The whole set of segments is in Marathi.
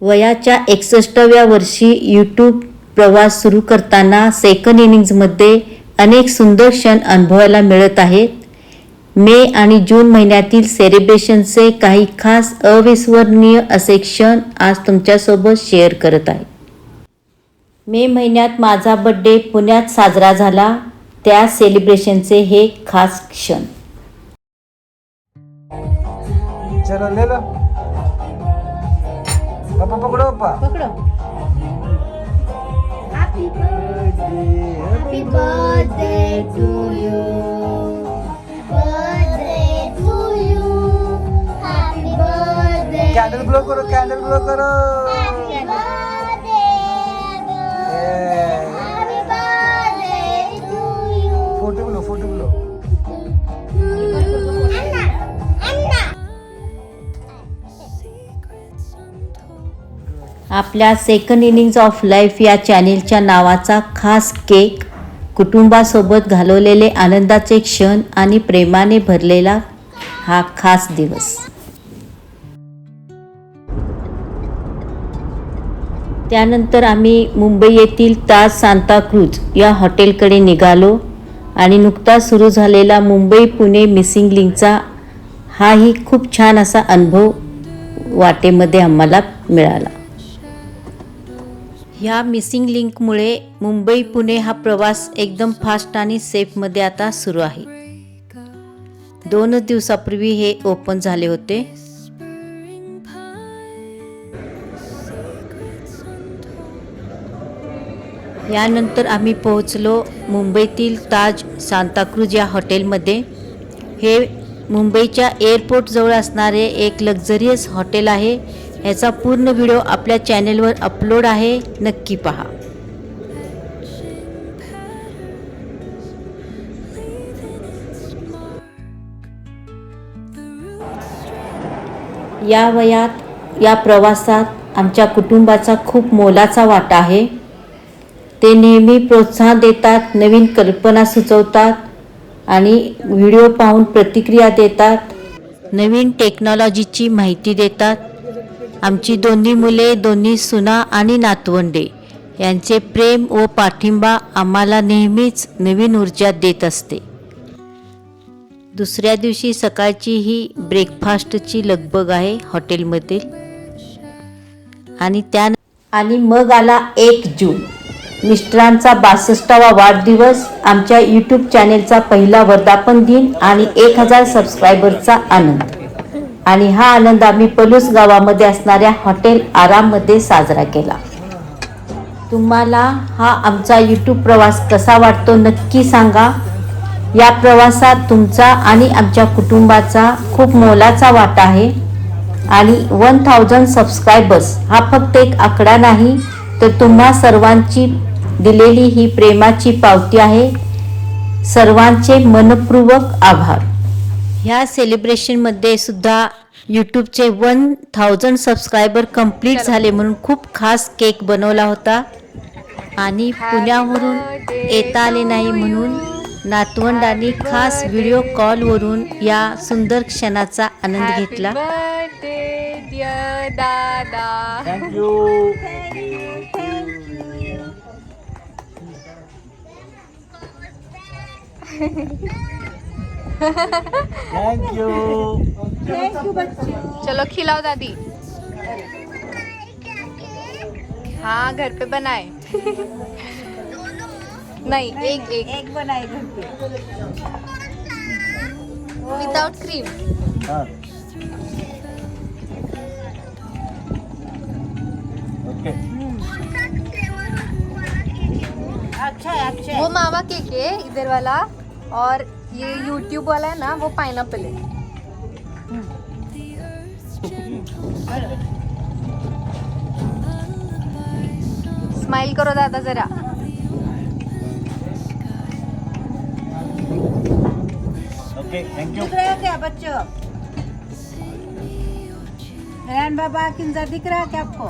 वयाच्या 61व्या वर्षी यूट्यूब प्रवास सुरू करताना सेकंड इनिंग्जमध्ये अनेक सुंदर क्षण अनुभवायला मिळत आहेत. मे आणि जून महिन्यातील सेलिब्रेशनचे काही खास अविस्मरणीय असे क्षण आज तुमच्यासोबत शेअर करत आहे. मे महिन्यात माझा बर्थडे पुण्यात साजरा झाला. त्या सेलिब्रेशनचे हे खास क्षण. चलो ले लो पापा, पकड़ो पापा, पकड़ो. Happy birthday to you. Birthday to you. Happy birthday. Candle glow करो, कैंडल ग्लो करो. Happy birthday to you. Photo glow, photo glow. आपल्या सेकंड इनिंग्ज ऑफ लाईफ या चॅनेलच्या नावाचा खास केक, कुटुंबासोबत घालवलेले आनंदाचे क्षण आणि प्रेमाने भरलेला हा खास दिवस. त्यानंतर आम्ही मुंबई येथील ताज सांताक्रूझ या हॉटेलकडे निघालो आणि नुकताच सुरू झालेला मुंबई पुणे मिसिंग लिंकचा हाही खूप छान असा अनुभव वाटेमध्ये आम्हाला मिळाला. ह्या मिसिंग लिंकमुळे मुंबई पुणे हा प्रवास एकदम फास्ट आणि सेफमध्ये आता सुरू आहे. 2 दिवसापूर्वी हे ओपन झाले होते. यानंतर आम्ही पोहोचलो मुंबईतील ताज सांताक्रूझ या हॉटेलमध्ये. हे मुंबईच्या एअरपोर्टजवळ असणारे एक लक्झरियस हॉटेल आहे. याचा पूर्ण व्हिडिओ आपल्या चॅनेलवर अपलोड आहे, नक्की पहा. या वयात या प्रवासात आमच्या कुटुंबाचा खूप मोलाचा वाटा आहे. ते नेहमी प्रोत्साहन देतात, नवीन कल्पना सुचवतात आणि व्हिडिओ पाहून प्रतिक्रिया देतात, नवीन टेक्नॉलॉजीची माहिती देतात. आमची दोन्ही मुले, दोन्ही सुना आणि नातवंडे यांचे प्रेम व पाठिंबा आम्हाला नेहमीच नवीन ऊर्जा देत असते. दुसऱ्या दिवशी सकाळची ही ब्रेकफास्टची लगबग आहे हॉटेलमधील. आणि मग आला 1 जून, मिस्टरांचा 62वा वाढदिवस, आमच्या यूट्यूब चॅनेलचा पहिला वर्धापन दिन आणि 1000 सबस्क्रायबरचा आनंद. आणि हा आनंद आम्ही पलूस गावामध्ये असणाऱ्या हॉटेल आराममध्ये साजरा केला. तुम्हाला हा आमचा यूट्यूब प्रवास कसा वाटतो नक्की सांगा. या प्रवासात तुमचा आणि आमच्या कुटुंबाचा खूप मोलाचा वाटा आहे. आणि 1000 सबस्क्रायबर्स हा फक्त एक आकडा नाही, तर तुम्हा सर्वांची दिलेली ही प्रेमाची पावती आहे. सर्वांचे मनपूर्वक आभार. ह्या सेलिब्रेशनमध्ये सुद्धा यूट्यूबचे 1000 सबस्क्रायबर कंप्लीट झाले म्हणून खूप खास केक बनवला होता. आणि पुण्यावरून येता आले नाही म्हणून नातवंडांनी खास व्हिडिओ कॉलवरून या सुंदर क्षणाचा आनंद घेतला. Thank you. थैंक यू बच्चों. चलो खिलाओ दादी. हाँ घर पे बनाए. नहीं एक बनाए घर पे विदाउट क्रीम. हाँ ओके. वो मावा केक है इधर वाला, और ये यूट्यूब वाला है ना, वो पाइनएप्पल है. स्माइल करो दादा जरा. Okay thank you. दिख रहा है क्या बच्चों? रैन बाबा किंजा दिख रहा है क्या आपको?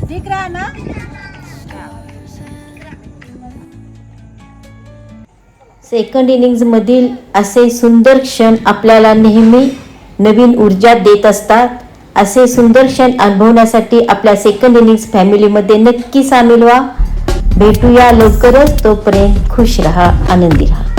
दिख रहा है ना? सेकंड इनिंग्जमधील असे सुंदर क्षण आपल्याला नेहमी नवीन ऊर्जा देत असतात. असे सुंदर क्षण अनुभवण्यासाठी आपल्या सेकंड इनिंग्स फॅमिलीमध्ये नक्की सामील व्हा. भेटूया लवकरच. तोपर्यंत खुश रहा, आनंदी रहा.